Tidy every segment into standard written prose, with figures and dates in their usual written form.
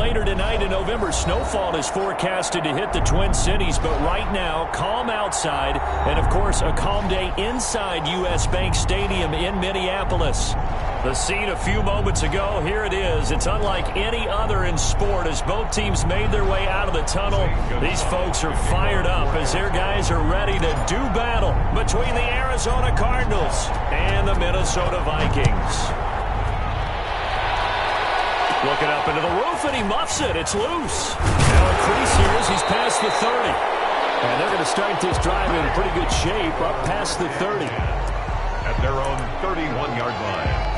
later tonight, a November snowfall is forecasted to hit the Twin Cities, but right now, calm outside, and of course, a calm day inside U.S. Bank Stadium in Minneapolis. The scene a few moments ago, here it is. It's unlike any other in sport as both teams made their way out of the tunnel. These folks are fired up as their guys are ready to do battle between the Arizona Cardinals and the Minnesota Vikings. Looking up into the roof, and he muffs it. It's loose. Now a crease here as he's past the 30. And they're going to start this drive in pretty good shape up past the 30. At their own 31-yard line.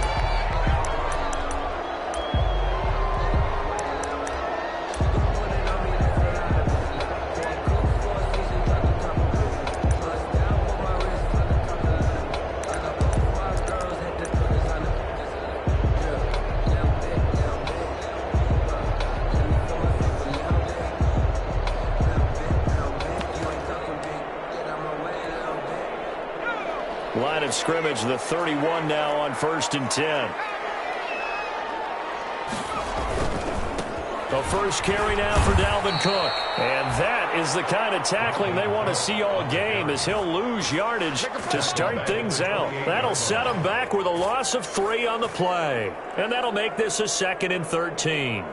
Line of scrimmage, the 31 now on 1st and 10. The first carry now for Dalvin Cook. And that is the kind of tackling they want to see all game as he'll lose yardage to start things out. That'll set him back with a loss of 3 on the play. And that'll make this a 2nd and 13.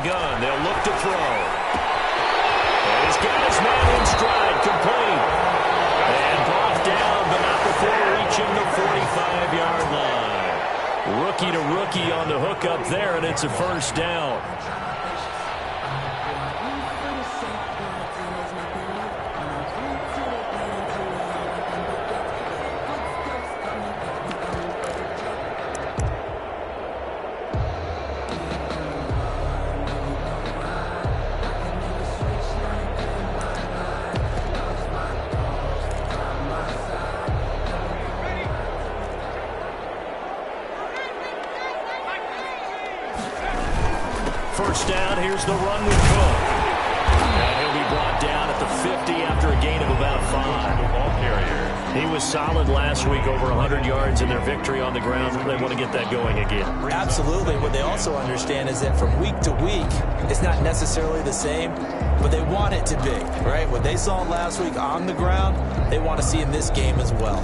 Gun. They'll look to throw. And he's got his man in stride, complete. And brought down, but not before reaching the 45-yard line. Rookie to rookie on the hook up there, and it's a first down. First down, here's the run with Cook. And he'll be brought down at the 50 after a gain of about 5. Ball carrier. He was solid last week, over 100 yards in their victory on the ground. They want to get that going again. Absolutely. What they also understand is that from week to week, it's not necessarily the same, but they want it to be, right? What they saw last week on the ground, they want to see in this game as well.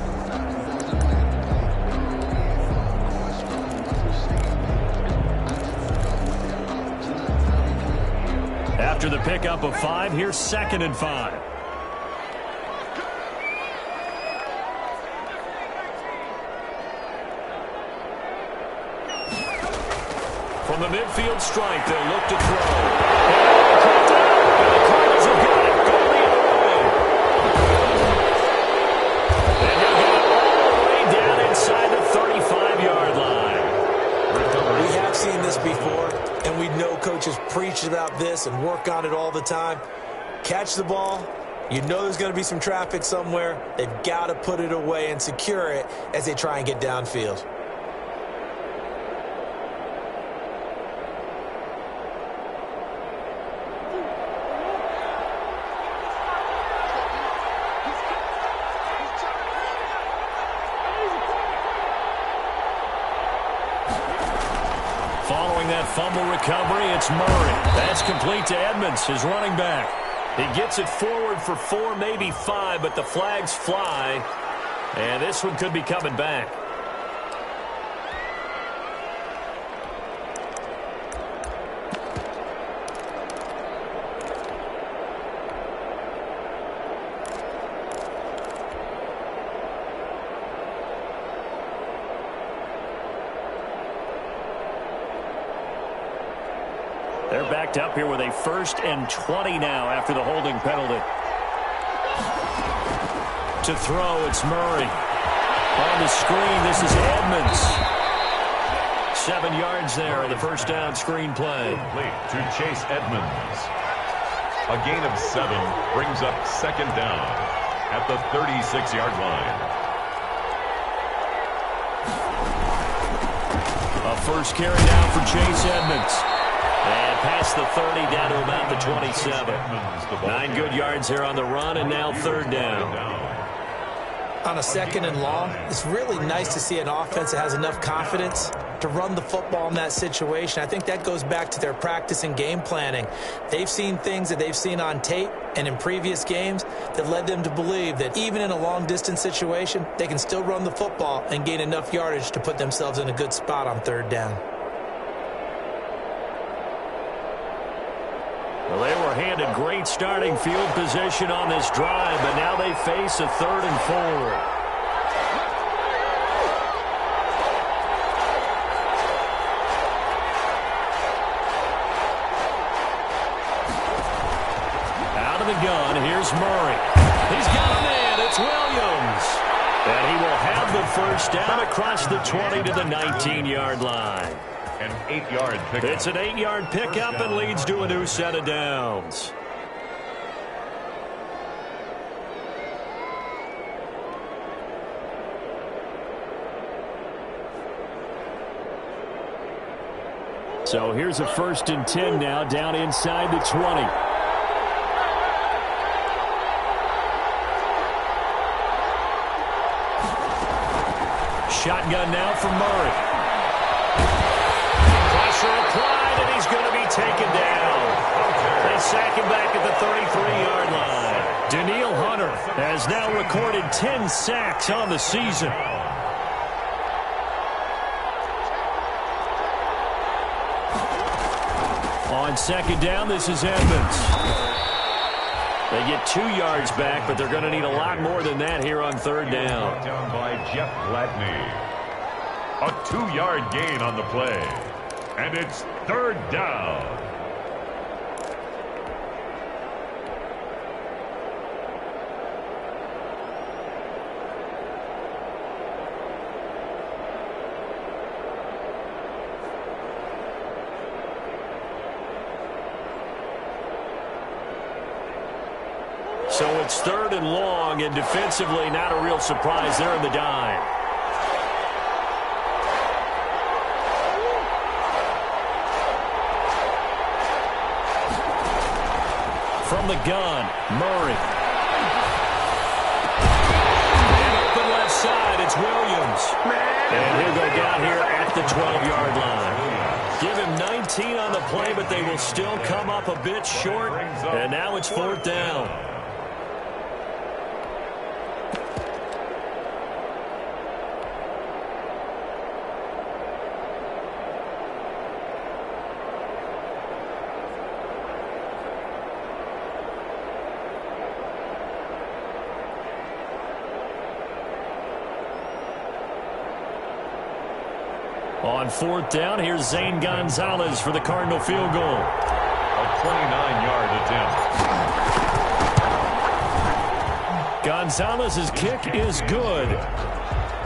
After the pickup of 5, here's 2nd and 5. From the midfield stripe, they'll look to throw. And the Cardinals have got it. Go the other way. And he'll get it all the way down inside the 35-yard line. We have seen this before. And we know coaches preach about this and work on it all the time. Catch the ball. You know there's going to be some traffic somewhere. They've got to put it away and secure it as they try and get downfield. Following that fumble recovery, it's Murray. That's complete to Edmonds, his running back. He gets it forward for 4, maybe 5, but the flags fly. And this one could be coming back. They're backed up here with a 1st and 20 now after the holding penalty. To throw, it's Murray. On the screen, this is Edmonds. 7 yards there on the first down screen play. Complete to Chase Edmonds. A gain of 7 brings up 2nd down at the 36-yard line. First carry down for Chase Edmonds. And past the 30, down to about the 27. 9 good yards here on the run, and now third down. On a second and long, it's really nice to see an offense that has enough confidence to run the football in that situation. I think that goes back to their practice and game planning. They've seen things that they've seen on tape and in previous games that led them to believe that even in a long-distance situation, they can still run the football and gain enough yardage to put themselves in a good spot on third down. Well, they were handed great starting field position on this drive, but now they face a 3rd and 4. Out of the gun, here's Murray. He's got a man, it's Williams. And he will have the first down across the 20 to the 19-yard line. An 8-yard pickup. It's an 8-yard pickup and leads to a new set of downs. So here's a 1st and 10 now, down inside the 20. Shotgun now for Murray. Applied, and he's going to be taken down. They sack him back at the 33-yard line. Daniil Hunter has now recorded 10 sacks on the season. On second down, this is Edmonds. They get 2 yards back, but they're going to need a lot more than that here on third down. Down by Jeff Gladney. A 2-yard gain on the play. And it's third down. So it's 3rd and long, and defensively not a real surprise there in the dime. From the gun, Murray. And open left side, it's Williams. And he'll go down here at the 12-yard line. Give him 19 on the play, but they will still come up a bit short. And now it's 4th down. On 4th down, here's Zane Gonzalez for the Cardinal field goal. A 29-yard attempt. Gonzalez's kick is good.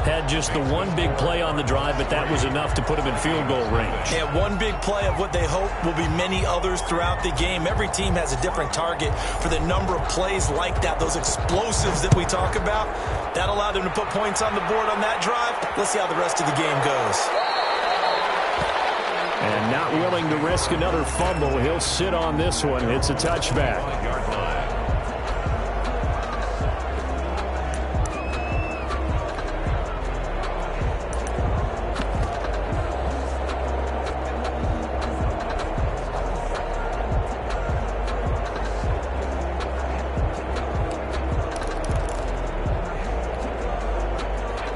Had just the one big play on the drive, but that was enough to put him in field goal range. Yeah, one big play of what they hope will be many others throughout the game. Every team has a different target for the number of plays like that, those explosives that we talk about. That allowed them to put points on the board on that drive. Let's see how the rest of the game goes. And not willing to risk another fumble. He'll sit on this one. It's a touchback.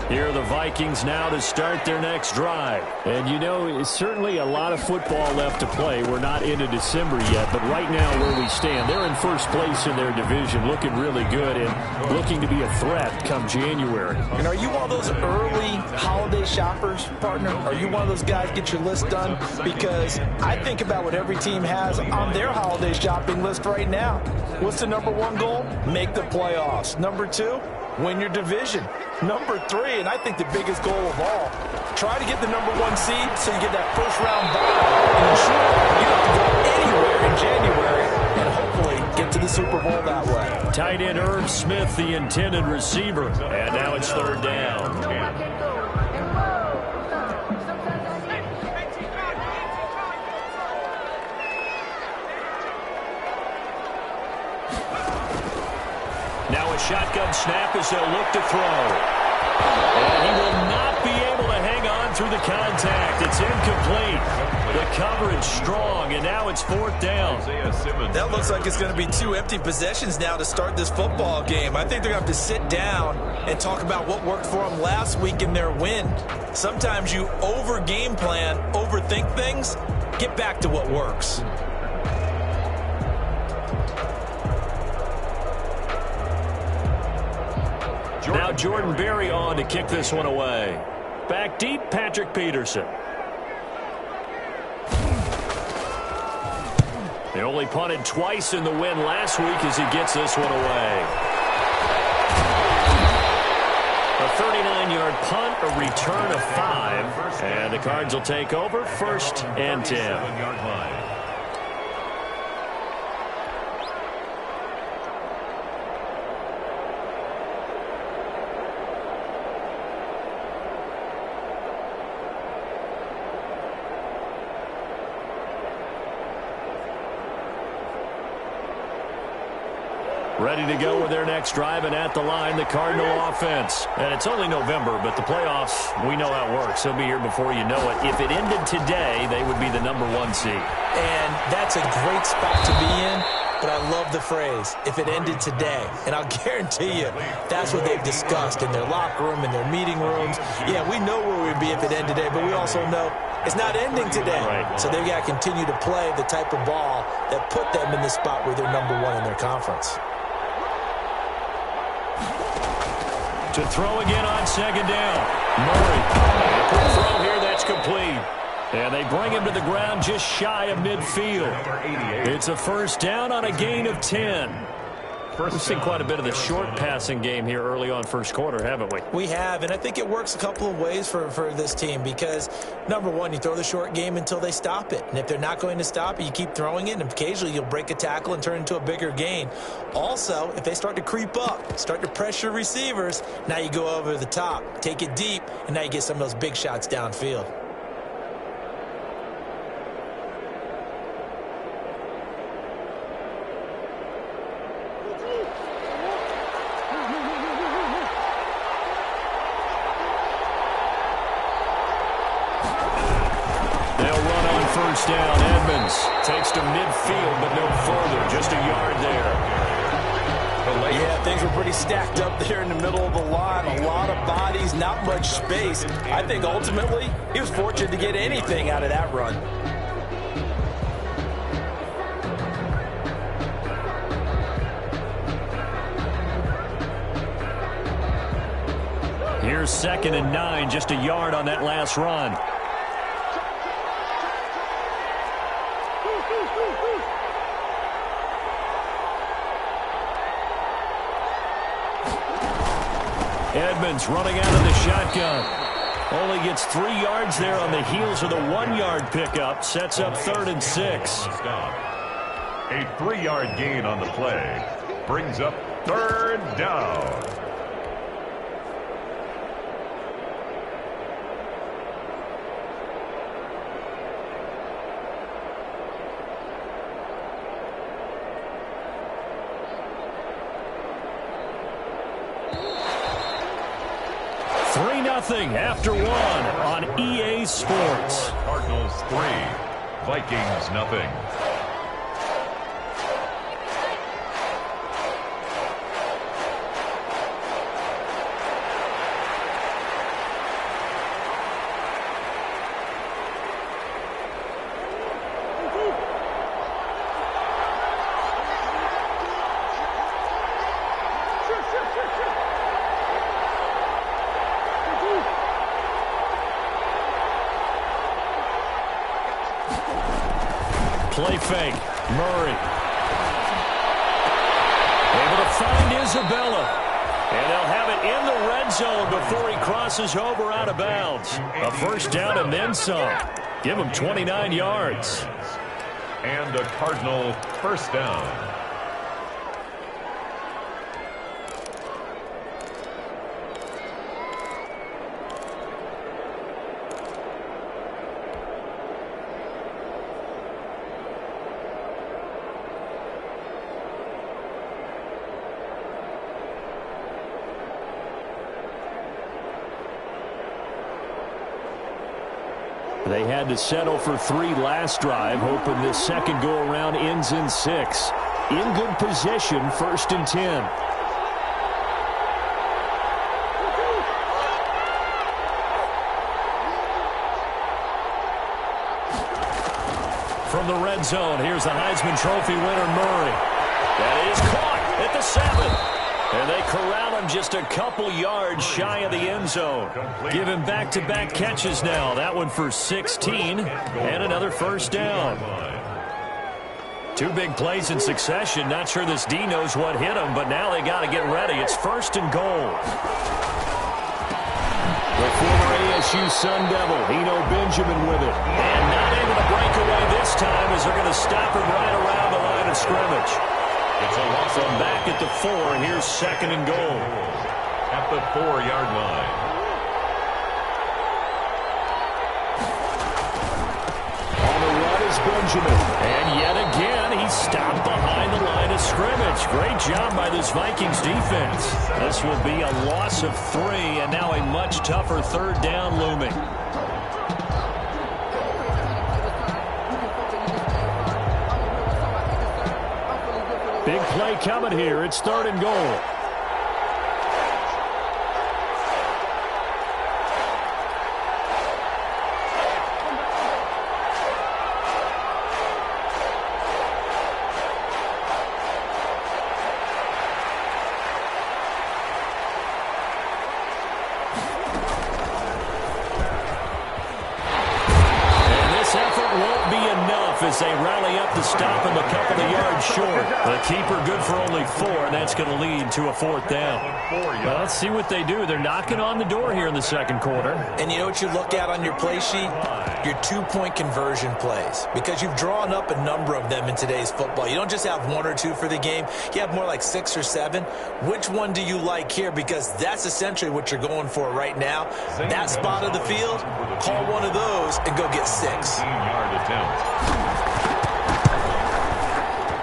Here are the Vikings now to start their next drive. And you know, it's certainly a lot of football left to play. We're not into December yet, but right now where we stand, they're in first place in their division, looking really good and looking to be a threat come January. And are you one of those early holiday shoppers, partner? Are you one of those guys get your list done? Because I think about what every team has on their holiday shopping list right now. What's the number one goal? Make the playoffs. Number two, win your division. Number three, and I think the biggest goal of all, try to get the number one seed so you get that first round bye and ensure you don't have to go anywhere in January and hopefully get to the Super Bowl that way. Tight end Irv Smith, the intended receiver. And now it's third down. Now a shotgun snap as they'll look to throw. And he will not be able to hang on through the contact. It's incomplete. The coverage strong, and now it's 4th down. That looks like it's going to be 2 empty possessions now to start this football game. I think they're going to have to sit down and talk about what worked for them last week in their win. Sometimes you over-game plan, overthink things. Get back to what works. Now Jordan Berry on to kick this one away. Back deep, Patrick Peterson. They only punted twice in the win last week as he gets this one away. A 39-yard punt, a return of 5. And the Cards will take over 1st and 10. Ready to go with their next drive, and at the line, the Cardinal offense. And it's only November, but the playoffs, we know how it works. They'll be here before you know it. If it ended today, they would be the #1 seed. And that's a great spot to be in, but I love the phrase, if it ended today. And I'll guarantee you, that's what they've discussed in their locker room, in their meeting rooms. Yeah, we know where we'd be if it ended today, but we also know it's not ending today. Right. So they've got to continue to play the type of ball that put them in the spot where they're #1 in their conference. To throw again on 2nd down. Murray. Quick throw here, that's complete. And they bring him to the ground just shy of midfield. It's a 1st down on a gain of 10. We've seen quite a bit of the short passing game here early on 1st quarter, haven't we? We have, and I think it works a couple of ways for this team because, #1, you throw the short game until they stop it. And if they're not going to stop it, you keep throwing it, and occasionally you'll break a tackle and turn into a bigger gain. Also, if they start to creep up, start to pressure receivers, now you go over the top, take it deep, and now you get some of those big shots downfield. Down. Edmonds takes to midfield, but no further. Just a yard there. Yeah, things were pretty stacked up there in the middle of the line. A lot of bodies, not much space. I think ultimately he was fortunate to get anything out of that run. Here's 2nd and 9, just a yard on that last run. Edmonds running out of the shotgun. Only gets 3 yards there on the heels of the 1-yard pickup. Sets up 3rd and 6. A 3-yard gain on the play brings up 3rd down. Nothing after 1 on EA Sports. Cardinals 3, Vikings nothing. Play fake. Murray. Able to find Isabella. And they'll have it in the red zone before he crosses over out of bounds. A 1st down and then some. Give him 29 yards. And a Cardinal 1st down. They had to settle for 3 last drive, hoping this second go-around ends in 6. In good position, 1st and 10. From the red zone, here's the Heisman Trophy winner, Murray. That is caught at the 7. And they corral him just a couple yards shy of the end zone. Give him back-to-back catches now. That one for 16 and another first down. 2 big plays in succession. Not sure this D knows what hit him, but now they got to get ready. It's 1st and goal. The former ASU Sun Devil, Eno Benjamin with it. And not able to break away this time as they're going to stop him right around the line of scrimmage. It's a loss from back at the 4. Here's 2nd and goal. At the 4-yard line. On the run is Benjamin. And yet again, he's stopped behind the line of scrimmage. Great job by this Vikings defense. This will be a loss of 3, and now a much tougher 3rd down looming. Big play coming here. It's 3rd and goal. As they rally up to stop him a couple of yards short. The keeper good for only 4, and that's going to lead to a 4th down. Well, let's see what they do. They're knocking on the door here in the 2nd quarter. And you know what you look at on your play sheet? Your 2-point conversion plays. Because you've drawn up a number of them in today's football. You don't just have 1 or 2 for the game. You have more like 6 or 7. Which one do you like here? Because that's essentially what you're going for right now. That spot of the field, call one of those and go get 6. 15-yard attempt.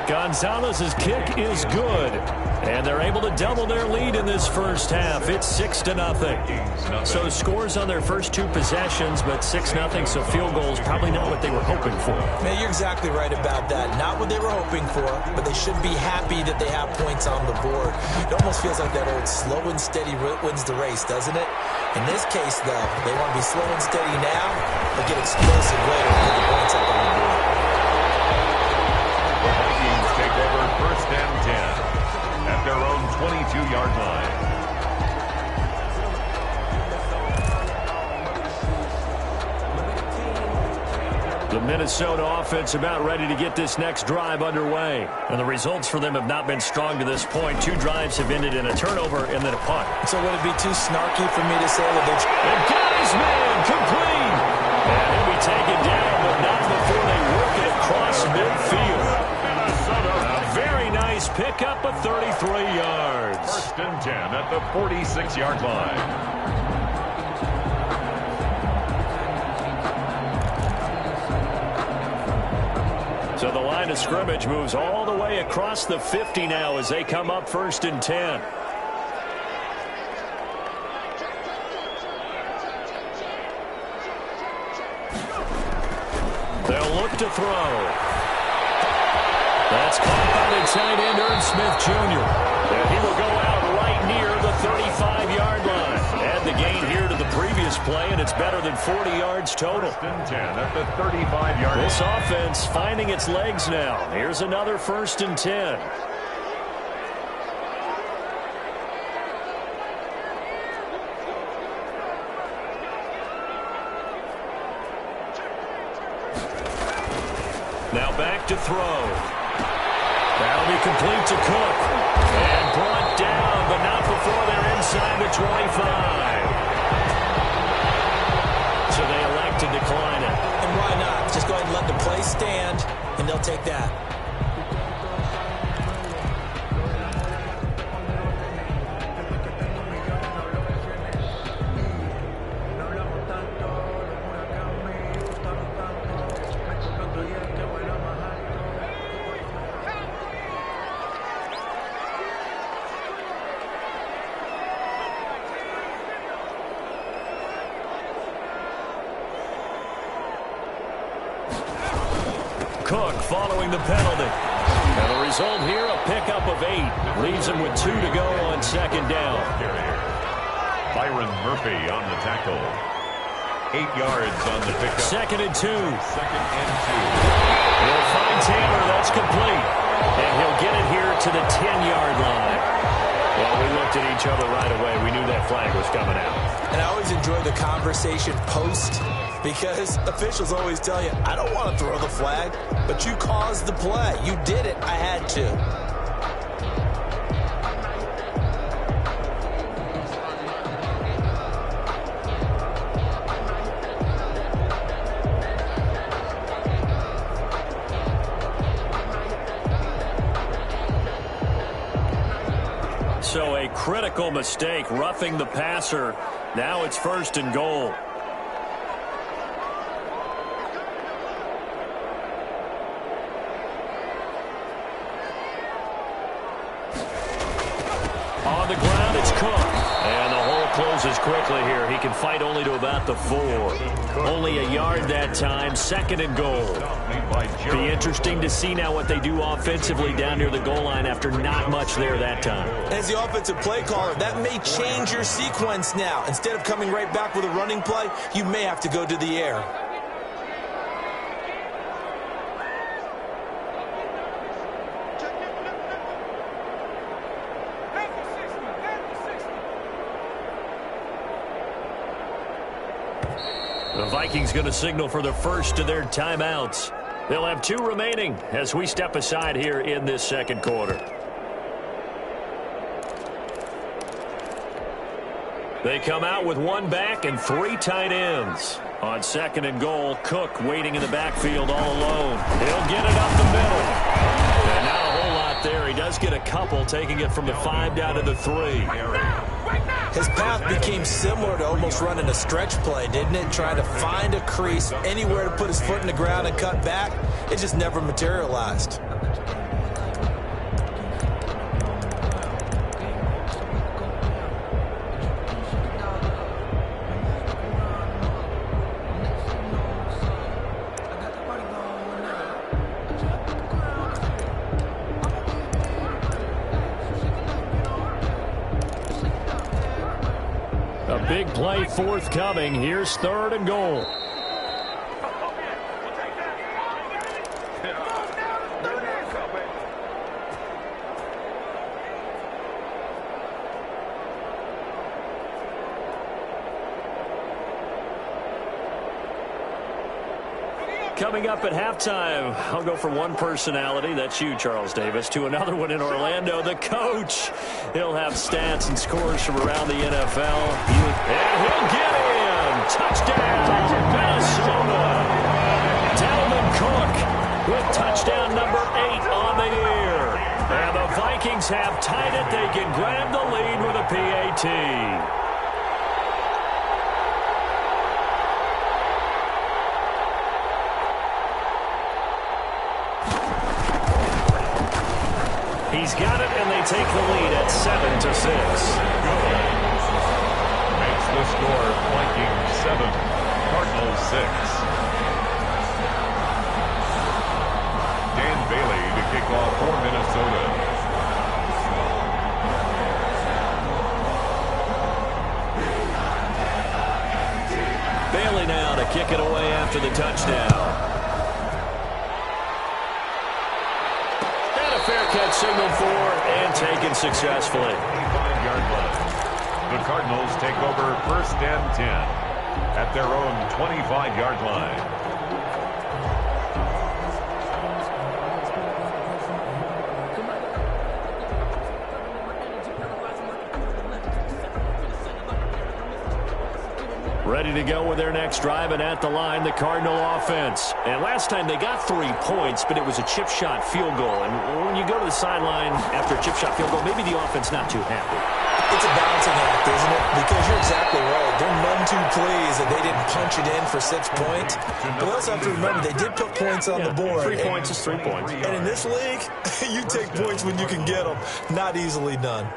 Gonzalez's kick is good, and they're able to double their lead in this first half. It's 6-0. So scores on their first 2 possessions, but 6-0, so field goals probably not what they were hoping for. Man, you're exactly right about that. Not what they were hoping for, but they should be happy that they have points on the board. It almost feels like that old slow and steady wins the race, doesn't it? In this case, though, they want to be slow and steady now, but get explosive later and get the points up on the board. The Vikings take over 1st and 10 at their own 22-yard line. The Minnesota offense about ready to get this next drive underway. And the results for them have not been strong to this point. 2 drives have ended in a turnover and then a punt. So would it be too snarky for me to say that they're... And got his man complete! And he'll be taken down, but not before they work it across midfield. A very nice pickup of 33 yards. 1st and 10 at the 46-yard line. So the line of scrimmage moves all the way across the 50 now as they come up 1st and 10. They'll look to throw. That's caught by the tight end, Ern Smith Jr. And he will go out right near the 35-yard line. Add the gain here to the previous play, and it's better than 40 yards total. 1st and 10 at the 35-yard line. This offense finding its legs now. Here's another 1st and 10. Now back to throw. That'll be complete to Cook. And brought down, but not before they're inside the 25. So they elect to decline it. And why not? Just go ahead and let the play stand, and they'll take that. Cook following the penalty. And the result here, a pickup of 8. Leaves him with 2 to go on second down. Byron Murphy on the tackle. 8 yards on the pickup. Second and 2. Second and 2. He'll find Taylor. That's complete. And he'll get it here to the 10-yard line. Well, we looked at each other right away. We knew that flag was coming out. And I always enjoy the conversation post because officials always tell you, I don't want to throw the flag, but you caused the play. You did it. I had to. So a critical mistake, roughing the passer. Now it's 1st and goal. On the ground, it's Cook. And the hole closes quickly here. He can fight only to about the 4. Only a yard that time. 2nd and goal. Be interesting to see now what they do offensively down near the goal line after not much there that time. As the offensive play caller, that may change your sequence now. Instead of coming right back with a running play, you may have to go to the air. The Vikings going to signal for the first of their timeouts. They'll have 2 remaining as we step aside here in this second quarter. They come out with 1 back and 3 tight ends. On 2nd and goal, Cook waiting in the backfield all alone. He'll get it up the middle. And not a whole lot there. He does get a couple, taking it from the 5 down to the 3. His path became similar to almost running a stretch play, didn't it? Trying to find a crease, anywhere to put his foot in the ground and cut back. It just never materialized. Big play forthcoming. Here's 3rd and goal. Coming up at halftime, I'll go from one personality, that's you, Charles Davis, to another one in Orlando, the coach. He'll have stats and scores from around the NFL. And he'll get in. Touchdown, Minnesota. Dalvin Cook with touchdown number 8 on the year. And the Vikings have tied it. They can grab the lead with a PAT. He's got it, and they take the lead at 7-6. Makes the score Vikings 7, Cardinals 6. Dan Bailey to kick off for Minnesota. Bailey now to kick it away after the touchdown. Fair catch signaled for and taken successfully. 25-yard line. The Cardinals take over 1st and 10 at their own 25-yard line. Ready to go with their next drive, and at the line, the Cardinal offense. And last time they got 3 points, but it was a chip shot field goal. And when you go to the sideline after a chip shot field goal, maybe the offense not too happy. It's a balancing act, isn't it? Because you're exactly right. They're none too pleased that they didn't punch it in for 6 points. But we also have to remember they did put points on the board. 3 points is 3 points. And in this league, you take points when you can get them. Not easily done.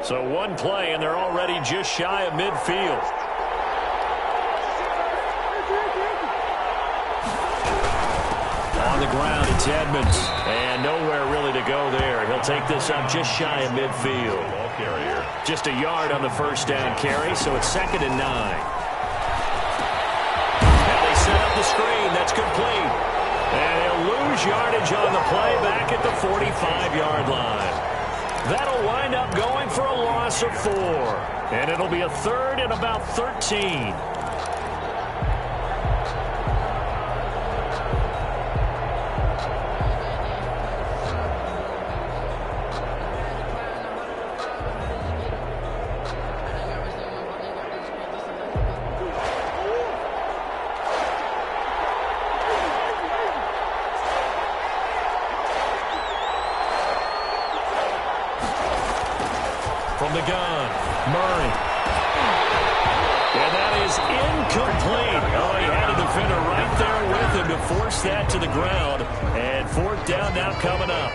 So one play, and they're already just shy of midfield. On the ground, it's Edmonds. And nowhere really to go there. He'll take this up just shy of midfield. Ball carrier. Just a yard on the first down carry, so it's 2nd and 9. Now they set up the screen. That's complete. And he'll lose yardage on the play back at the 45-yard line. That'll wind up going for a loss of 4. And it'll be a 3rd and about 13. From the gun, Murray. And that is incomplete. Oh, he had a defender right there with him to force that to the ground. And 4th down now coming up.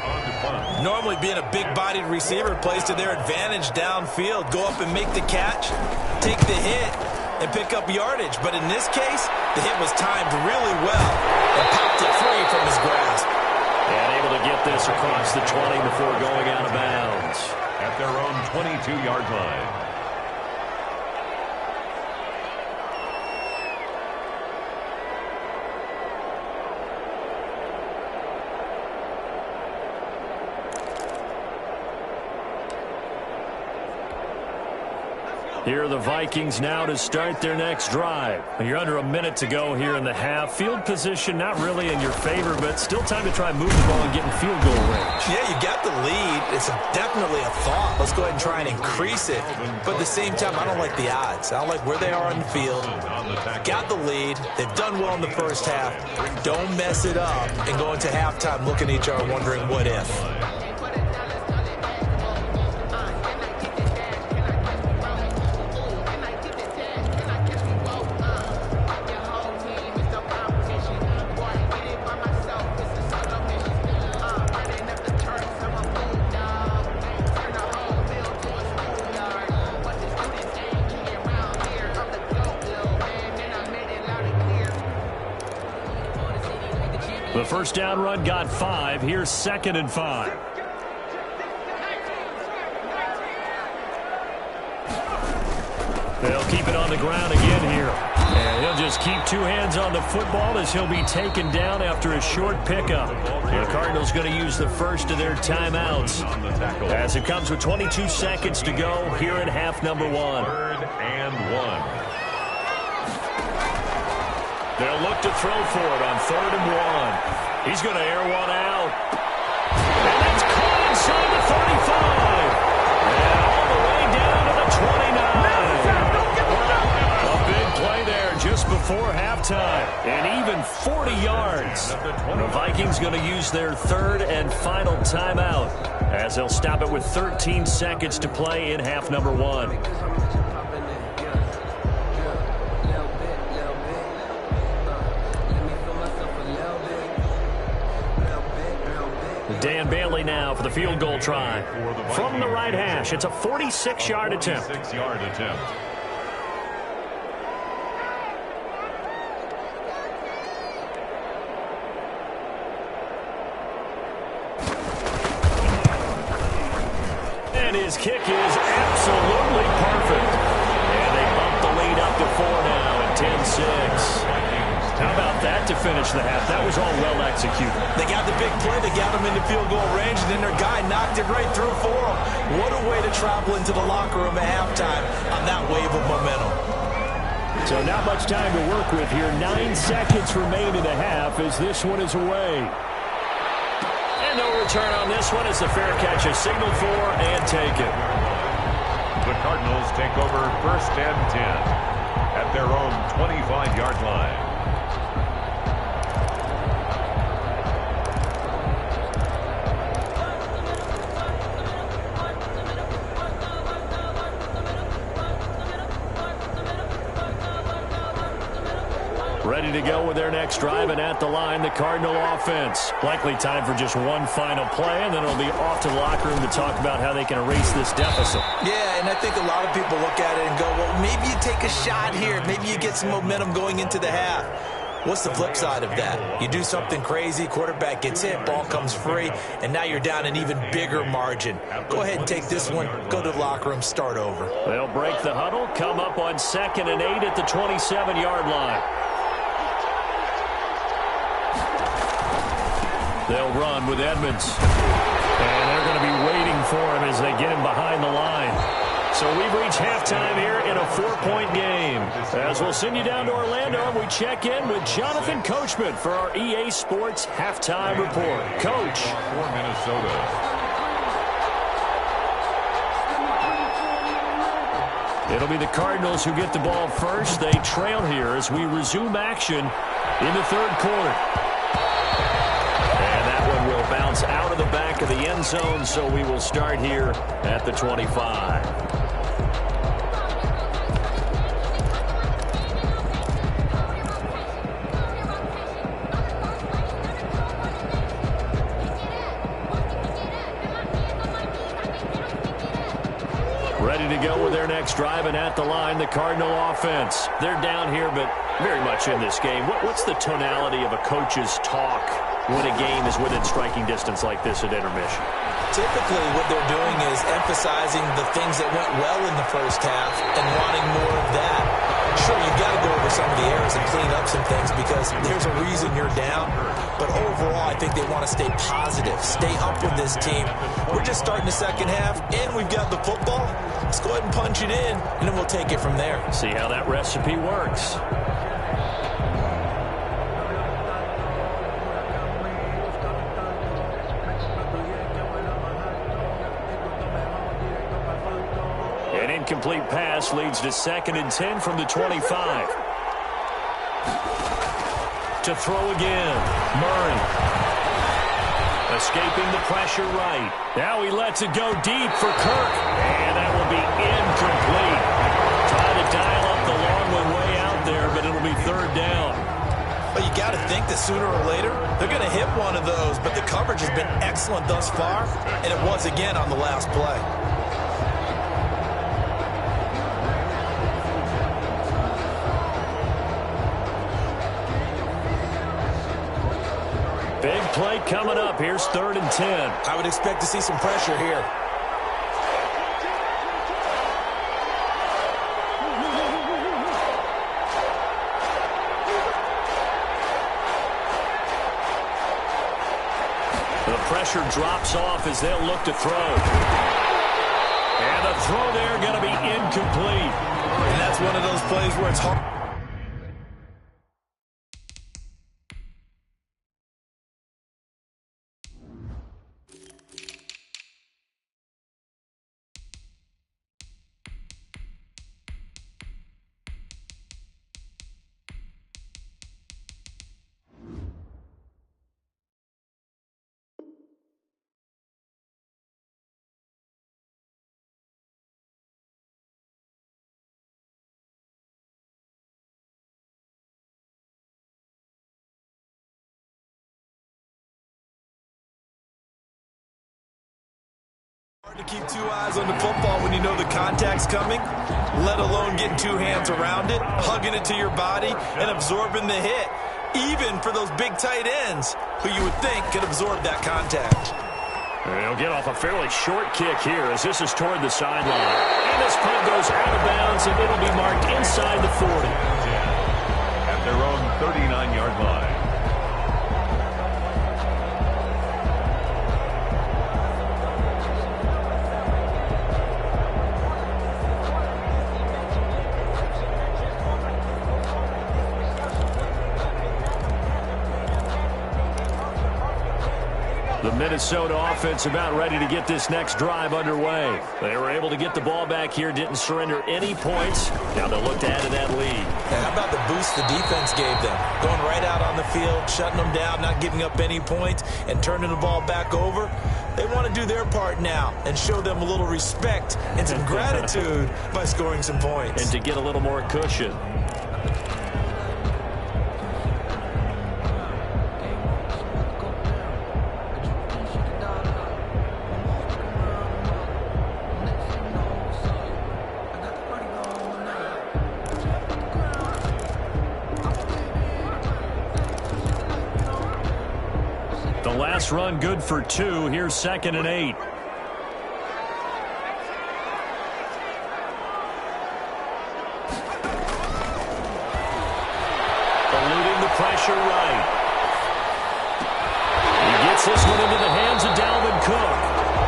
Normally being a big-bodied receiver plays to their advantage downfield. Go up and make the catch, take the hit, and pick up yardage. But in this case, the hit was timed really well and popped it free from his grasp. And able to get this across the 20 before going out of bounds. At their own 22-yard line. Here are the Vikings now to start their next drive. You're under a minute to go here in the half. Field position not really in your favor, but still time to try and move the ball and get in field goal range. Yeah, you got the lead. It's definitely a thought. Let's go ahead and try and increase it. But at the same time, I don't like the odds. I don't like where they are on the field. Got the lead. They've done well in the first half. Don't mess it up and go into halftime looking at each other wondering what if. The first down run got 5. Here's 2nd and 5. They'll keep it on the ground again here. And he'll just keep 2 hands on the football as he'll be taken down after a short pickup. The Cardinals going to use the first of their timeouts as it comes with 22 seconds to go here in half number 1. 3rd and 1. They'll look to throw for it on 3rd and 1. He's going to air one out. And that's caught inside the 35. And all the way down to the 29. A big play there just before halftime. And even 40 yards. The Vikings going to use their 3rd and final timeout as they'll stop it with 13 seconds to play in half number 1. Dan Bailey now for the field goal try. From the right hash, it's a 46-yard attempt. 46-yard attempt. And his kick is absolutely perfect. And they bump the lead up to 4 now at 10-6. How about that to finish the half? That was all well executed. They got the big play. They got him into field goal range, and then their guy knocked it right through for them. What a way to travel into the locker room at halftime on that wave of momentum. So not much time to work with here. 9 seconds remain in the half as this one is away. And no return on this one as the fair catch is signaled for and taken. The Cardinals take over 1st and 10 at their own 25-yard line. Ready to go with their next drive, and at the line, the Cardinal offense. Likely time for just one final play, and then it'll be off to the locker room to talk about how they can erase this deficit. Yeah, and I think a lot of people look at it and go, well, maybe you take a shot here. Maybe you get some momentum going into the half. What's the flip side of that? You do something crazy, quarterback gets hit, ball comes free, and now you're down an even bigger margin. Go ahead and take this one, go to the locker room, start over. They'll break the huddle, come up on 2nd and 8 at the 27-yard line. They'll run with Edmonds. And they're going to be waiting for him as they get him behind the line. So we've reached halftime here in a 4-point game. As we'll send you down to Orlando, and we check in with Jonathan Coachman for our EA Sports Halftime Report. Coach. For Minnesota. It'll be the Cardinals who get the ball first. They trail here as we resume action in the 3rd quarter. And that one will bounce out of the back of the end zone, so we will start here at the 25. Ready to go with their next drive, and at the line, the Cardinal offense. They're down here, but very much in this game. What's the tonality of a coach's talk when a game is within striking distance like this at intermission? Typically, what they're doing is emphasizing the things that went well in the first half and wanting more of that. Sure, you've got to go over some of the errors and clean up some things because there's a reason you're down. But overall, I think they want to stay positive, stay up with this team. We're just starting the second half, and we've got the football. Let's go ahead and punch it in, and then we'll take it from there. See how that recipe works. An incomplete pass leads to 2nd and 10 from the 25. To throw again, Murray. Escaping the pressure right. Now he lets it go deep for Kirk. And that will be incomplete. Trying to dial up the long one way out there, but it'll be 3rd down. But you got to think that sooner or later, they're going to hit one of those. But the coverage has been excellent thus far, and it was again on the last play. Big play coming up. Here's 3rd and 10. I would expect to see some pressure here. The pressure drops off as they'll look to throw. And the throw there going to be incomplete. And that's one of those plays where it's hard. Hard to keep 2 eyes on the football when you know the contact's coming, let alone getting 2 hands around it, hugging it to your body, and absorbing the hit, even for those big tight ends who you would think could absorb that contact. They'll get off a fairly short kick here as this is toward the sideline. And this punt goes out of bounds, and it'll be marked inside the 40. At their own 39-yard line. The Minnesota offense about ready to get this next drive underway. They were able to get the ball back here, didn't surrender any points. Now they'll look to add to that lead. And how about the boost the defense gave them? Going right out on the field, shutting them down, not giving up any points, and turning the ball back over. They want to do their part now and show them a little respect and some gratitude by scoring some points. And to get a little more cushion. this run good for 2. Here's 2nd and 8. Eluding the pressure right. He gets this one into the hands of Dalvin Cook.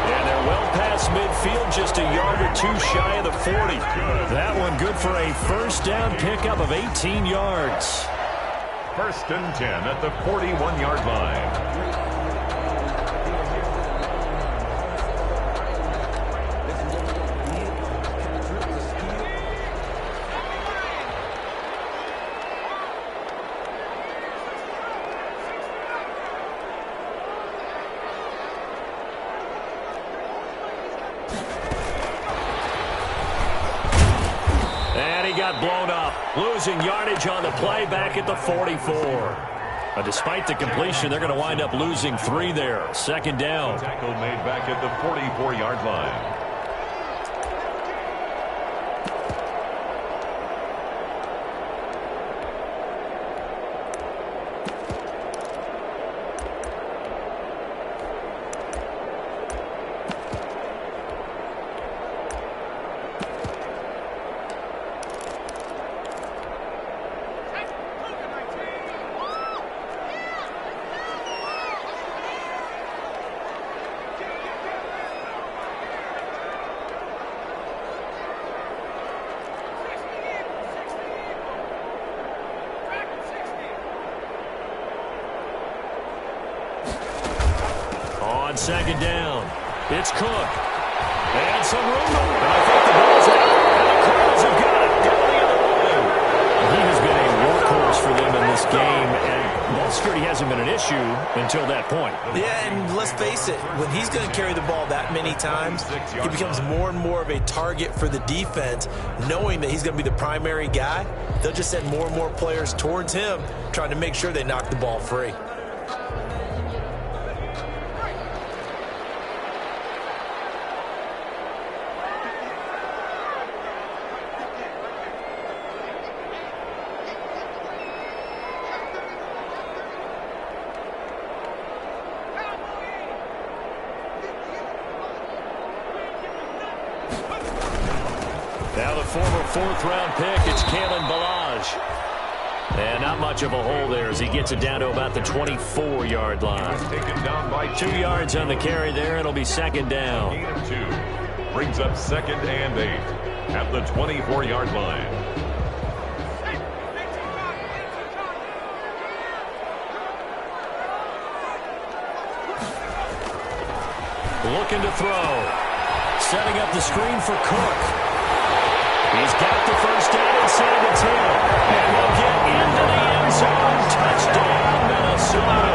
And they're well past midfield, just a yard or 2 shy of the 40. That one good for a first down pickup of 18 yards. 1st and 10 at the 41-yard line. Got blown up, losing yardage on the play back at the 44. But despite the completion, they're going to wind up losing 3 there. 2nd down. Tackle made back at the 44-yard line. On 2nd down, it's Cook. And some room. And I think the ball's out. And the Cardinals have got it. Down the other way. He has been a workhorse for them in this game. And ball security hasn't been an issue until that point. Yeah, and let's face it, when he's going to carry the ball that many times, he becomes more and more of a target for the defense, knowing that he's going to be the primary guy. They'll just send more and more players towards him, trying to make sure they knock the ball free. Now the former 4th-round pick, it's Kalen Ballage. And not much of a hole there as he gets it down to about the 24-yard line. Taken down by 2 yards on the carry there. It'll be 2nd down. Gain of 2. Brings up 2nd and 8 at the 24-yard line. Looking to throw. Setting up the screen for Cook. He's got the first down inside the 10. And they'll get into the end zone. Touchdown, Minnesota.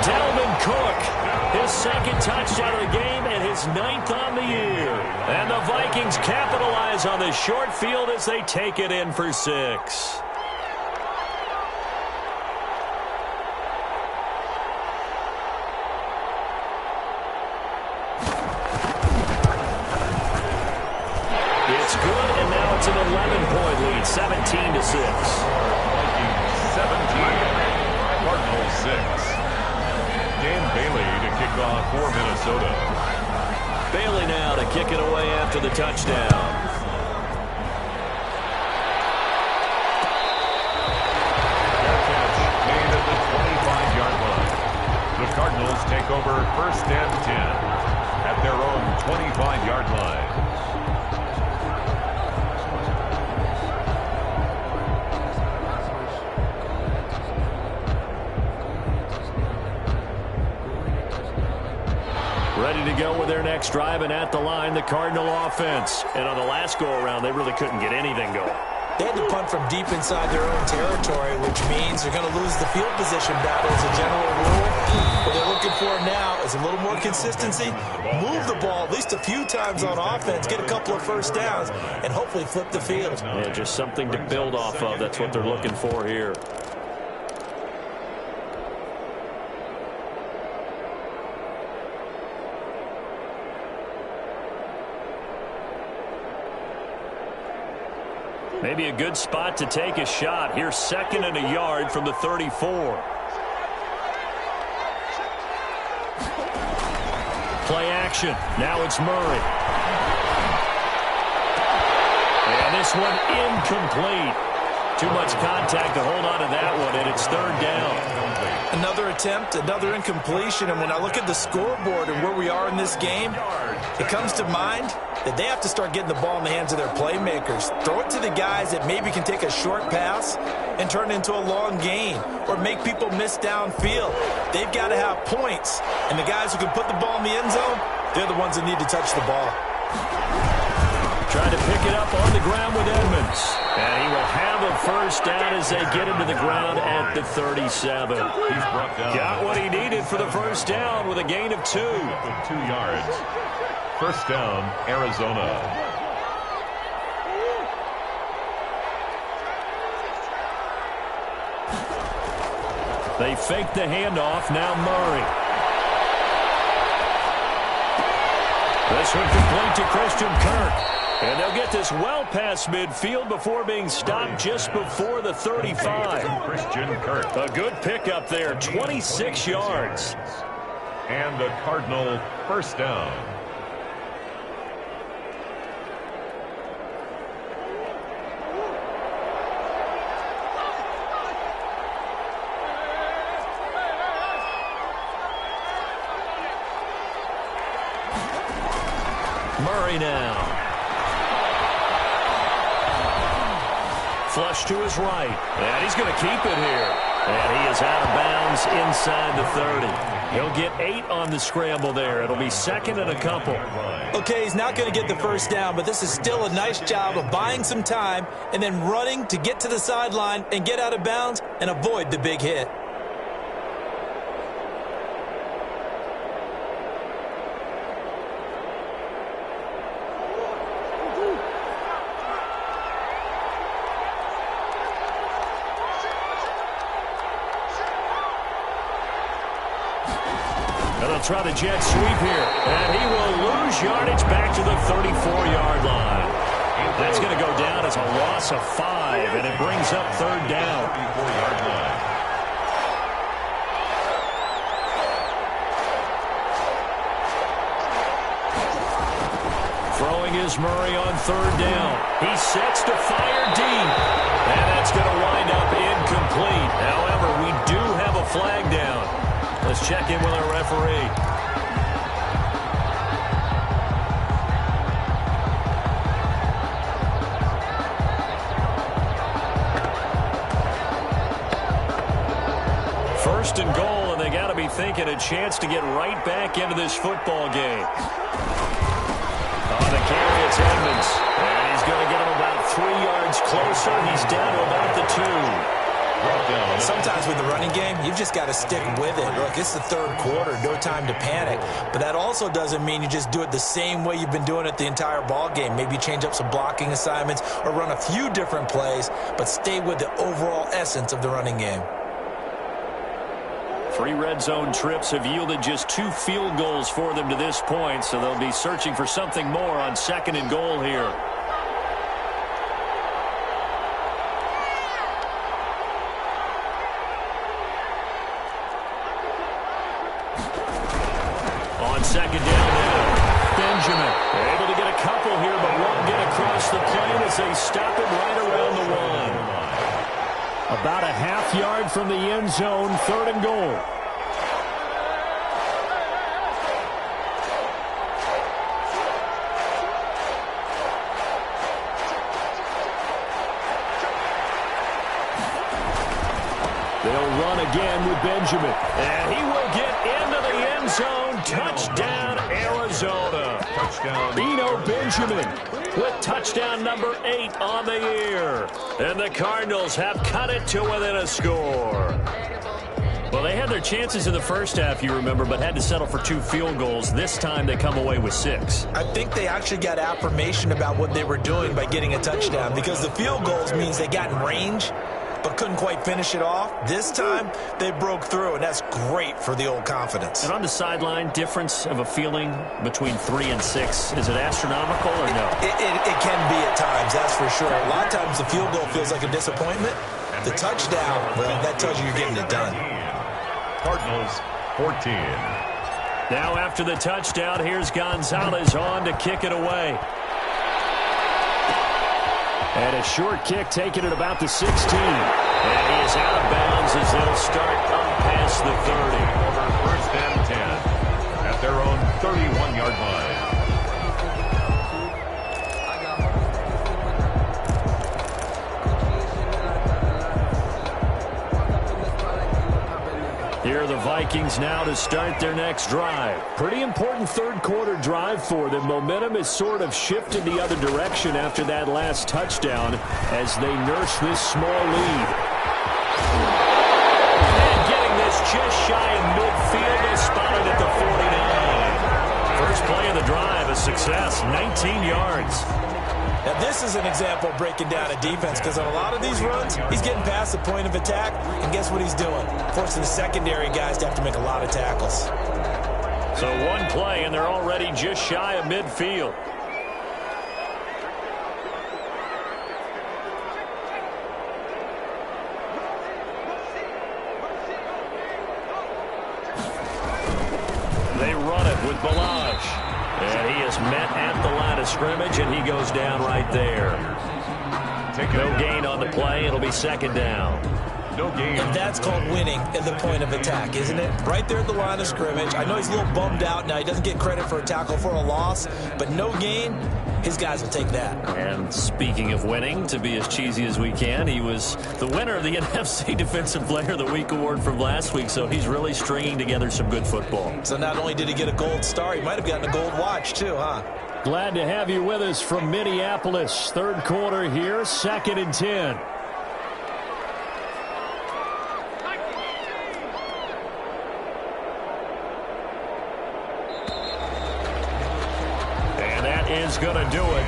Dalvin Cook, his 2nd touchdown of the game and his 9th on the year. And the Vikings capitalize on this short field as they take it in for 6. It's good, and now it's an 11-point lead, 17-6. Vikings 17, Cardinals 6. Dan Bailey to kick off for Minnesota. Bailey now to kick it away after the touchdown. Made at the 25-yard line. The Cardinals take over 1st and 10 at their own 25-yard line. Ready to go with their next drive, and at the line, the Cardinal offense. And on the last go-around, they really couldn't get anything going. They had to punt from deep inside their own territory, which means they're going to lose the field position battle as a general rule. What they're looking for now is a little more consistency, move the ball at least a few times on offense, get a couple of first downs, and hopefully flip the field. Yeah, just something to build off of. That's what they're looking for here. Maybe a good spot to take a shot. Here's 2nd and a yard from the 34. Play action. Now it's Murray. And this one incomplete. Too much contact to hold on to that one, and it's third down. Another attempt, another incompletion, and when I look at the scoreboard and where we are in this game, it comes to mind that they have to start getting the ball in the hands of their playmakers. Throw it to the guys that maybe can take a short pass and turn it into a long gain or make people miss downfield. They've got to have points, and the guys who can put the ball in the end zone, they're the ones that need to touch the ball. Trying to pick it up on the ground with Edmonds. And he will have a first down as they get into the ground at the 37. He's brought down. Got what he needed for the first down with a gain of 2. 2 yards. First down, Arizona. They fake the handoff. Now Murray. This one complete to Christian Kirk. And they'll get this well past midfield before being stopped just before the 35. Christian Kirk. A good pickup there, 26 yards. And the Cardinal first down. Murray now. Flush to his right. And he's going to keep it here. And he is out of bounds inside the 30. He'll get 8 on the scramble there. It'll be second and a couple. Okay, he's not going to get the first down, but this is still a nice job of buying some time and then running to get to the sideline and get out of bounds and avoid the big hit. Try the jet sweep here, and he will lose yardage back to the 34-yard line. That's going to go down as a loss of 5, and it brings up third down. 34-yard line. Throwing is Murray on third down. He sets to fire deep, and that's going to wind up incomplete. However, we do have a flag down. Let's check in with our referee. First and goal, and they got to be thinking a chance to get right back into this football game. On the carry, it's Edmonds. And he's going to get him about 3 yards closer. He's down to about the 2. Sometimes with the running game, you've just got to stick with it. Look, it's the third quarter, no time to panic. But that also doesn't mean you just do it the same way you've been doing it the entire ball game. Maybe change up some blocking assignments or run a few different plays, but stay with the overall essence of the running game. 3 red zone trips have yielded just 2 field goals for them to this point, so they'll be searching for something more on second and goal here. Second down now. Benjamin able to get a couple here, but won't get across the plane as they stop it right around the 1. About a half yard from the end zone, third and goal. They'll run again with Benjamin. And he will get into the end zone. Touchdown, Arizona. Touchdown. Eno Benjamin with touchdown number 8 on the year. And the Cardinals have cut it to within a score. Well, they had their chances in the first half, you remember, but had to settle for 2 field goals. This time they come away with 6. I think they actually got affirmation about what they were doing by getting a touchdown, because the field goals means they got in range but couldn't quite finish it off. This time, they broke through, and that's great for the old confidence. And on the sideline, difference of a feeling between 3 and 6, is it astronomical or no? It can be at times, that's for sure. A lot of times the field goal feels like a disappointment. The touchdown, well, that tells you you're getting it done. Cardinals 14. Now after the touchdown, here's Gonzalez on to kick it away. And a short kick taken at about the 16. And he is out of bounds as they'll start up past the 30. Over first and 10 at their own 31-yard line. Here are the Vikings now to start their next drive. Pretty important third quarter drive for them. Momentum has sort of shifted the other direction after that last touchdown as they nurse this small lead. And getting this just shy of midfield, they spotted at the 49. First play of the drive, a success, 19 yards. Now, this is an example of breaking down a defense because on a lot of these runs, he's getting past the point of attack, and guess what he's doing? Forcing the secondary guys to have to make a lot of tackles. So one play, and they're already just shy of midfield. They run it with Balazs. And he is met at the line of scrimmage, and he goes down right there. No gain on the play. It'll be second down. No gain. And that's called winning at the point of attack, isn't it? Right there at the line of scrimmage. I know he's a little bummed out now. He doesn't get credit for a tackle for a loss, but no gain, his guys will take that. And speaking of winning, to be as cheesy as we can, he was the winner of the NFC Defensive Player of the Week award from last week, so he's really stringing together some good football. So not only did he get a gold star, he might have gotten a gold watch too, huh? Glad to have you with us from Minneapolis. Third quarter here, 2nd and 10. Is going to do it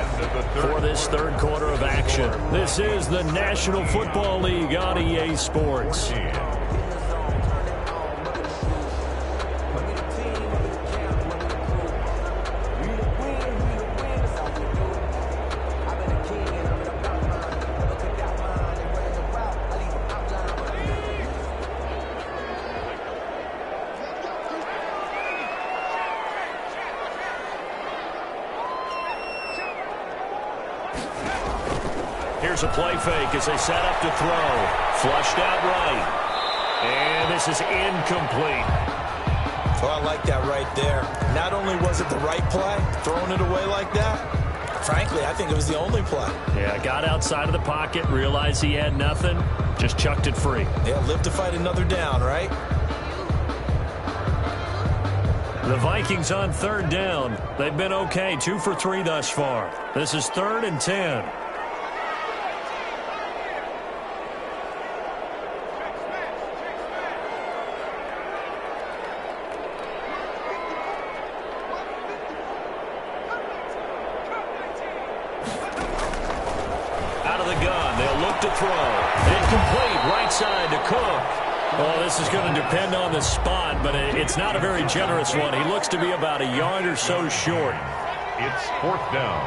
for this third quarter of action. This is the National Football League on EA Sports. Here's a play fake as they set up to throw. Flushed out right. And this is incomplete. Well, I like that right there. Not only was it the right play, throwing it away like that, frankly, I think it was the only play. Yeah, got outside of the pocket, realized he had nothing, just chucked it free. Yeah, live to fight another down, right? The Vikings on third down. They've been okay, 2 for 3 thus far. This is 3rd and 10. To throw. Incomplete, right side to Cook. Oh, this is going to depend on the spot, but it's not a very generous one. He looks to be about a yard or so short. It's 4th down.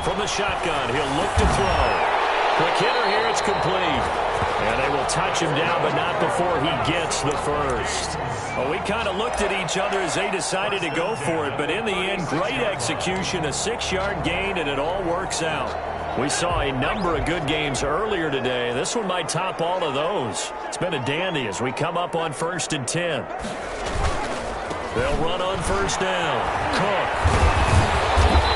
From the shotgun, he'll look to throw. Quick hitter here, it's complete. And they will touch him down, but not before he gets the first. Well, we kind of looked at each other as they decided to go for it, but in the end, great execution, a 6-yard gain, and it all works out. We saw a number of good games earlier today. This one might top all of those. It's been a dandy as we come up on 1st and 10. They'll run on 1st down. Cook.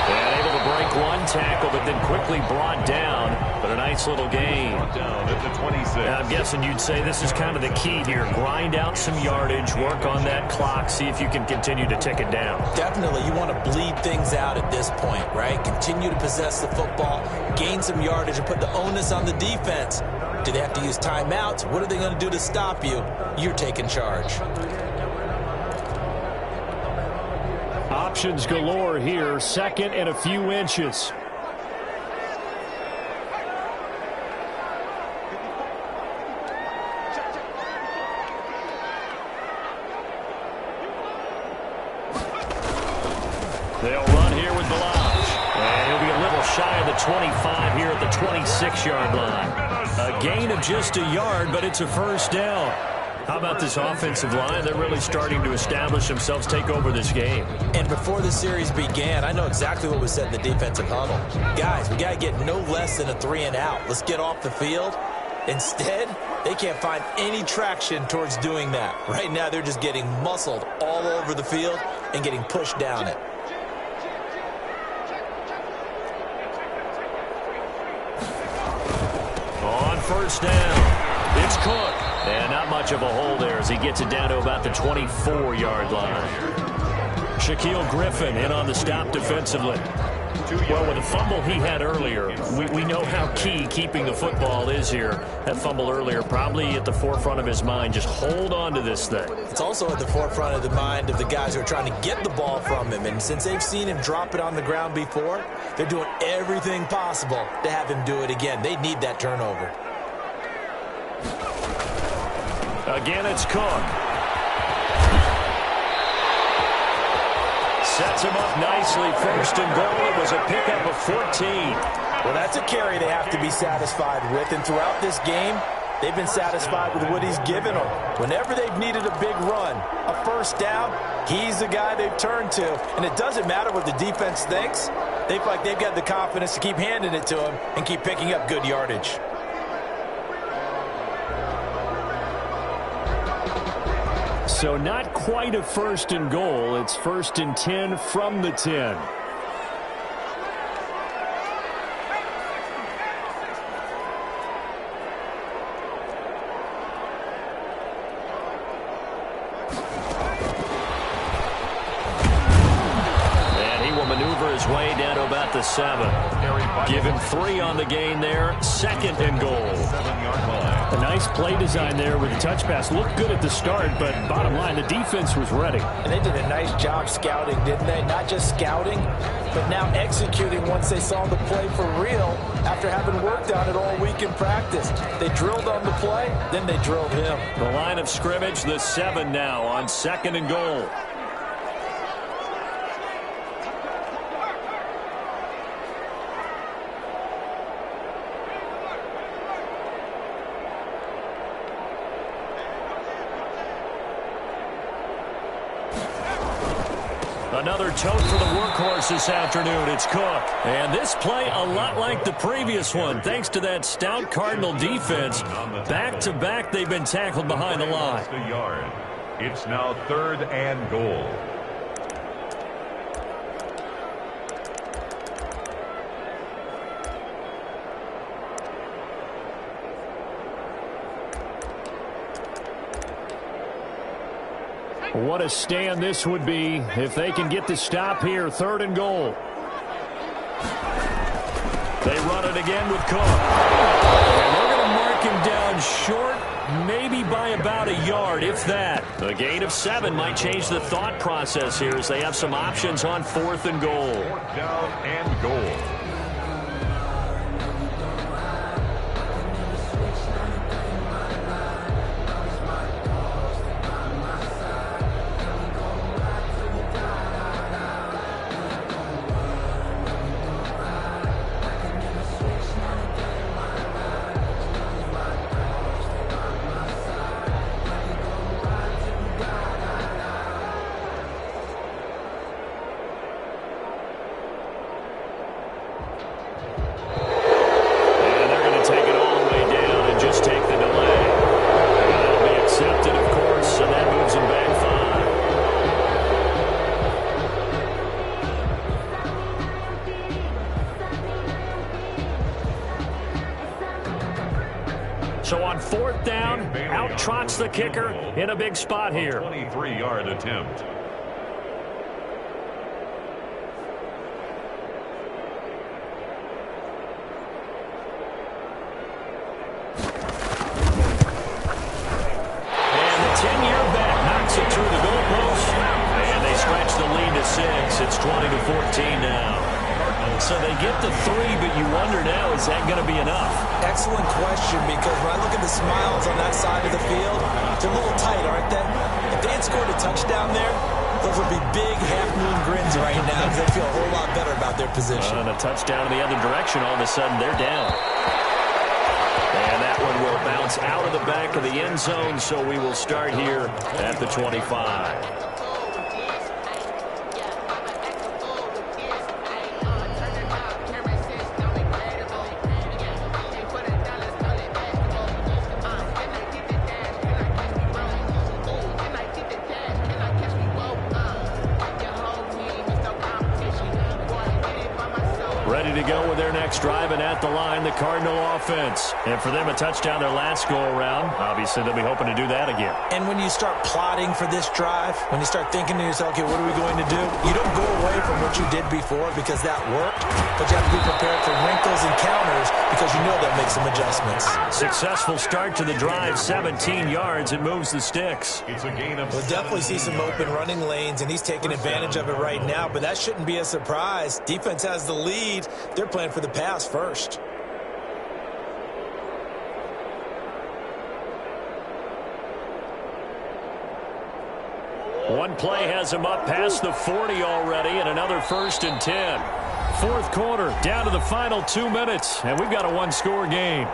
And able to break one tackle, but then quickly brought down. But a nice little gain. Down at the 26. Now, I'm guessing you'd say this is kind of the key here. Grind out some yardage, work on that clock, see if you can continue to tick it down. Definitely. You want to bleed things out at this point, right? Continue to possess the football, gain some yardage, and put the onus on the defense. Do they have to use timeouts? What are they going to do to stop you? You're taking charge. Options galore here. 2nd and a few inches. They'll run here with Balazs. And he'll be a little shy of the 25 here at the 26-yard line. A gain of just a yard, but it's a first down. How about this offensive line? They're really starting to establish themselves, take over this game. And before the series began, I know exactly what was said in the defensive huddle. Guys, we got to get no less than a 3-and-out. Let's get off the field. Instead, they can't find any traction towards doing that. Right now, they're just getting muscled all over the field and getting pushed down it. On first down, it's Cook. And not much of a hole there as he gets it down to about the 24-yard line. Shaquille Griffin in on the stop defensively. Well, with the fumble he had earlier, we know how key keeping the football is here. That fumble earlier probably at the forefront of his mind. Just hold on to this thing. It's also at the forefront of the mind of the guys who are trying to get the ball from him. And since they've seen him drop it on the ground before, they're doing everything possible to have him do it again. They need that turnover. Again, it's Cook. Sets him up nicely. First and goal. It was a pickup of 14. Well, that's a carry they have to be satisfied with. And throughout this game, they've been satisfied with what he's given them. Whenever they've needed a big run, a first down, he's the guy they've turned to. And it doesn't matter what the defense thinks. They feel like they've got the confidence to keep handing it to him and keep picking up good yardage. So not quite a first and goal. It's first and 10 from the 10. And he will maneuver his way down to about the 7. Give him 3 on the gain there. Second and goal. 7-yard line. A nice play design there with the touch pass. Looked good at the start, but bottom line, the defense was ready. And they did a nice job scouting, didn't they? Not just scouting, but now executing once they saw the play for real after having worked on it all week in practice. They drilled on the play, then they drilled him. The line of scrimmage, the 7 now on second and goal. Another tote for the workhorse this afternoon. It's Cook. And this play a lot like the previous one. Thanks to that stout Cardinal defense. Back-to-back, they've been tackled behind the line. It's now 3rd and goal. What a stand this would be if they can get the stop here. 3rd and goal. They run it again with Cook. And they're going to mark him down short, maybe by about a yard, if that. A gain of 7 might change the thought process here as they have some options on 4th and goal. 4th down and goal. So on 4th down, out trots the kicker in a big spot here. 23-yard attempt. And the 10-year back knocks it through the goalpost. And they stretch the lead to 6. It's 20-14 now. So they get the 3, but you wonder now, is that going to be enough? Excellent question, because when I look at the smiles on that side of the field, they're a little tight, aren't they? If they had scored a touchdown there, those would be big half-moon grins right now because they feel a whole lot better about their position. And a touchdown in the other direction, all of a sudden they're down. And offense out of the back of the end zone, so we will start here at the 25. Ready to go with their next drive, and at the line, the Cardinal offense. And for them, a touchdown their last go-around. Obviously, they'll be hoping to do that again. And when you start plotting for this drive, when you start thinking to yourself, okay, what are we going to do? You don't go away from what you did before because that worked, but you have to be prepared for wrinkles and counters because you know they'll make some adjustments. Successful start to the drive, 17 yards. It moves the sticks. It's a gain of We'll definitely see some open running lanes, and he's taking advantage of it right now, but that shouldn't be a surprise. Defense has the lead. They're playing for the pass first. One play has him up past the 40 already, and another 1st and 10. Fourth quarter, down to the final 2 minutes, and we've got a one-score game.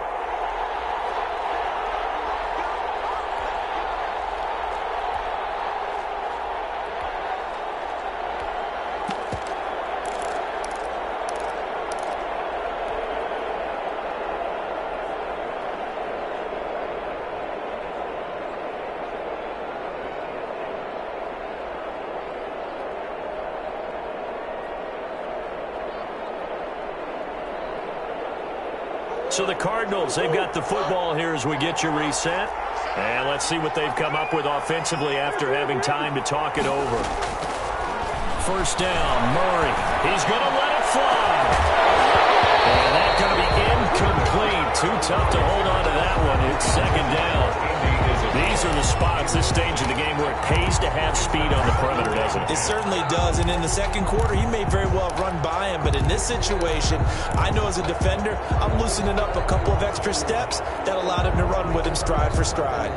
So the Cardinals, they've got the football here as we get you reset. And let's see what they've come up with offensively after having time to talk it over. First down, Murray. He's going to let it fly. And that's going to be incomplete. Too tough to hold on to that one. It's second down. These are the spots, this stage of the game, where it pays to have speed on the perimeter, doesn't it? It certainly does, and in the second quarter, he may very well run by him, but in this situation, I know as a defender, I'm loosening up a couple of extra steps that allowed him to run with him stride for stride.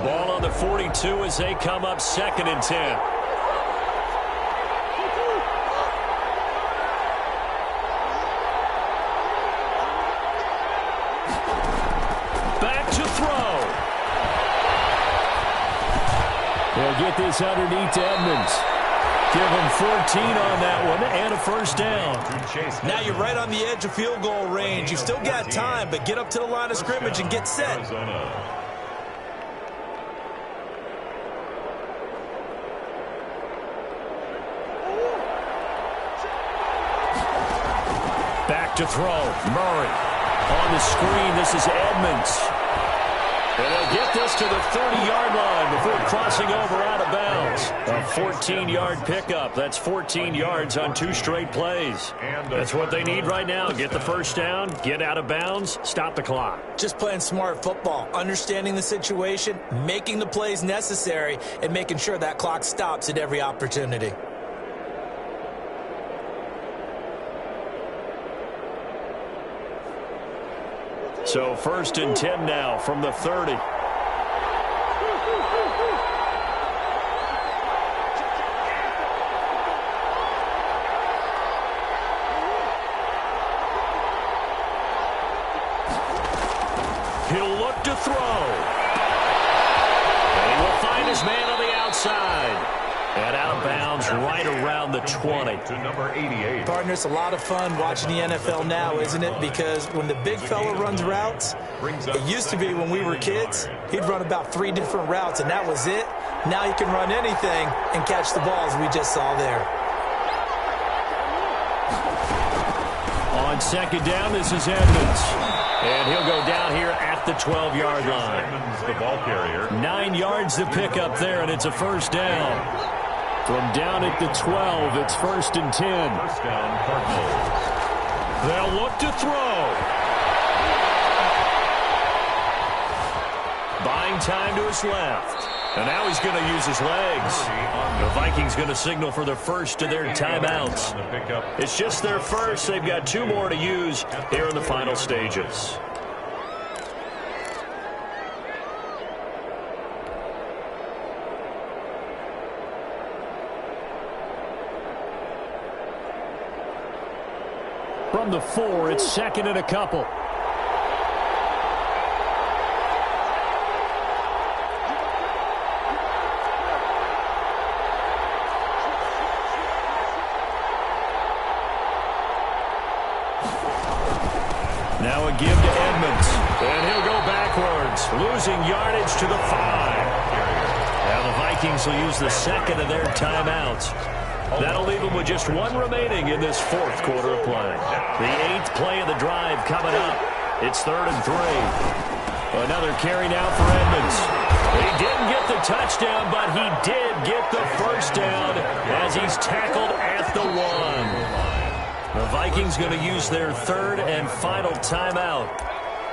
Ball on the 42 as they come up 2nd and 10. They'll get this underneath to Edmonds. Give him 14 on that one and a first down. Now you're right on the edge of field goal range. You've still got time, but get up to the line of scrimmage and get set. Back to throw. Murray. On the screen, this is Edmonds. And they'll get this to the 30-yard line before crossing over out of bounds. A 14-yard pickup. That's 14 yards on 2 straight plays. That's what they need right now. Get the first down, get out of bounds, stop the clock. Just playing smart football, understanding the situation, making the plays necessary, and making sure that clock stops at every opportunity. So 1st and 10 now from the 30. He'll look to throw. And he will find his man on the outside. And out of bounds right around the 20. To number 88. Partner, it's a lot of fun watching the NFL now, isn't it? Because when the big fella runs routes, it used to be when we were kids, he'd run about 3 different routes, and that was it. Now he can run anything and catch the balls we just saw there. On 2nd down, this is Edmonds. And he'll go down here at the 12-yard line. Edmonds, the ball carrier. 9 yards to pick up there, and it's a first down. From down at the 12, it's 1st and 10. First down, Cardinals. They'll look to throw. Buying time to his left. And now he's going to use his legs. The Vikings going to signal for the first of their timeouts. It's just their first. They've got 2 more to use here in the final stages. From the 4, it's 2nd and a couple. Now a give to Edmonds, and he'll go backwards, losing yardage to the 5. Now the Vikings will use the 2nd of their timeouts. That'll leave them with just 1 remaining in this 4th quarter of play. The 8th play of the drive coming up. It's 3rd and 3. Another carry now for Edmonds. He didn't get the touchdown, but he did get the first down as he's tackled at the 1. The Vikings going to use their 3rd and final timeout.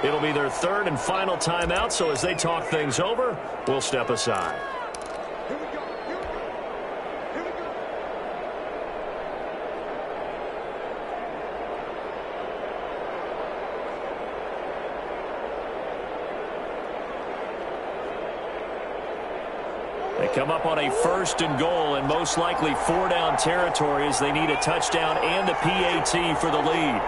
It'll be their 3rd and final timeout, so as they talk things over, we'll step aside. They come up on a 1st and goal and most likely 4-down territory as they need a touchdown and the PAT for the lead.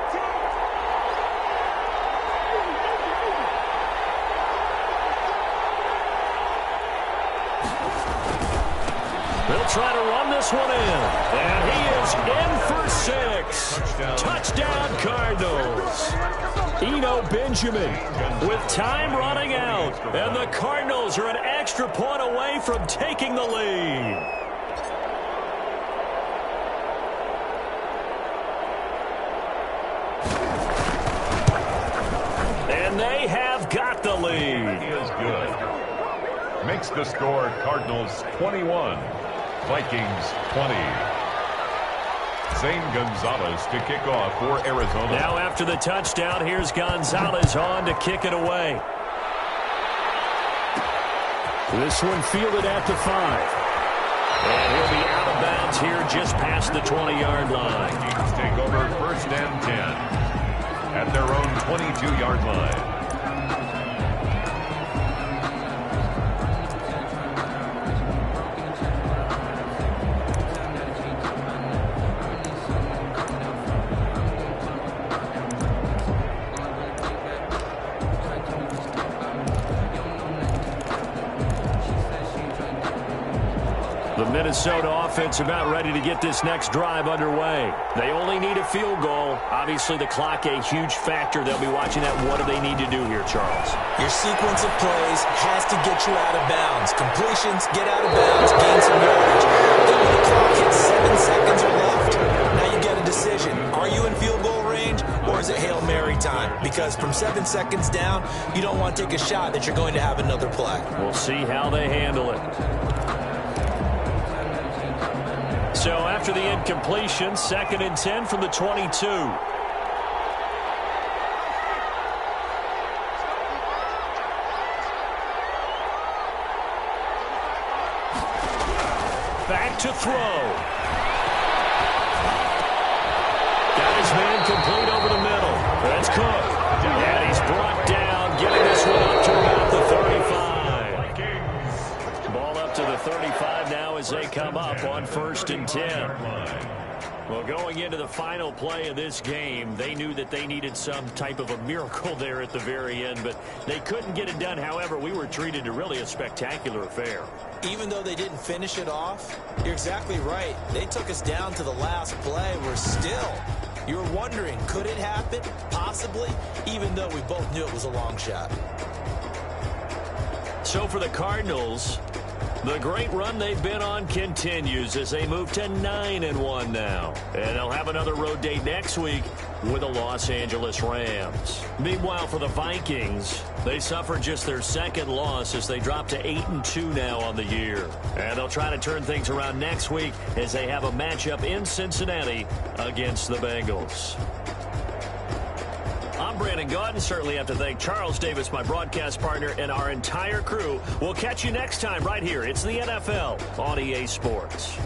They'll try to run this one in. And he is in for 6. Touchdown Cardinals. Eno Benjamin with time running out. And the Cardinals are an extra point away from taking the lead. And they have got the lead. He is good. Makes the score Cardinals 21, Vikings 20. Zane Gonzalez to kick off for Arizona. Now after the touchdown, here's Gonzalez on to kick it away. This one fielded at the 5. And he'll be out of bounds here just past the 20-yard line. Vikings take over 1st and 10 at their own 22-yard line. The Minnesota offense about ready to get this next drive underway. They only need a field goal. Obviously, the clock a huge factor. They'll be watching that. What do they need to do here, Charles? Your sequence of plays has to get you out of bounds. Completions, get out of bounds, gain some yardage. Then when the clock hits 7 seconds are left, now you get a decision. Are you in field goal range, or is it Hail Mary time? Because from 7 seconds down, you don't want to take a shot that you're going to have another play. We'll see how they handle it. So after the incompletion, 2nd and 10 from the 22. Back to throw. Got his man complete over the middle. That's Cook. And he's brought down, getting this one up to about the 35. Ball up to the 35 now as they come up on 1st and 10. Well, going into the final play of this game, they knew that they needed some type of a miracle there at the very end, but they couldn't get it done. However, we were treated to really a spectacular affair. Even though they didn't finish it off, you're exactly right. They took us down to the last play. We're still, you were wondering, could it happen? Possibly, even though we both knew it was a long shot. So for the Cardinals, the great run they've been on continues as they move to 9-1 now. And they'll have another road date next week with the Los Angeles Rams. Meanwhile, for the Vikings, they suffered just their 2nd loss as they drop to 8-2 now on the year. And they'll try to turn things around next week as they have a matchup in Cincinnati against the Bengals. I'm Brandon Gaudin. Certainly have to thank Charles Davis, my broadcast partner, and our entire crew. We'll catch you next time right here. It's the NFL on EA Sports.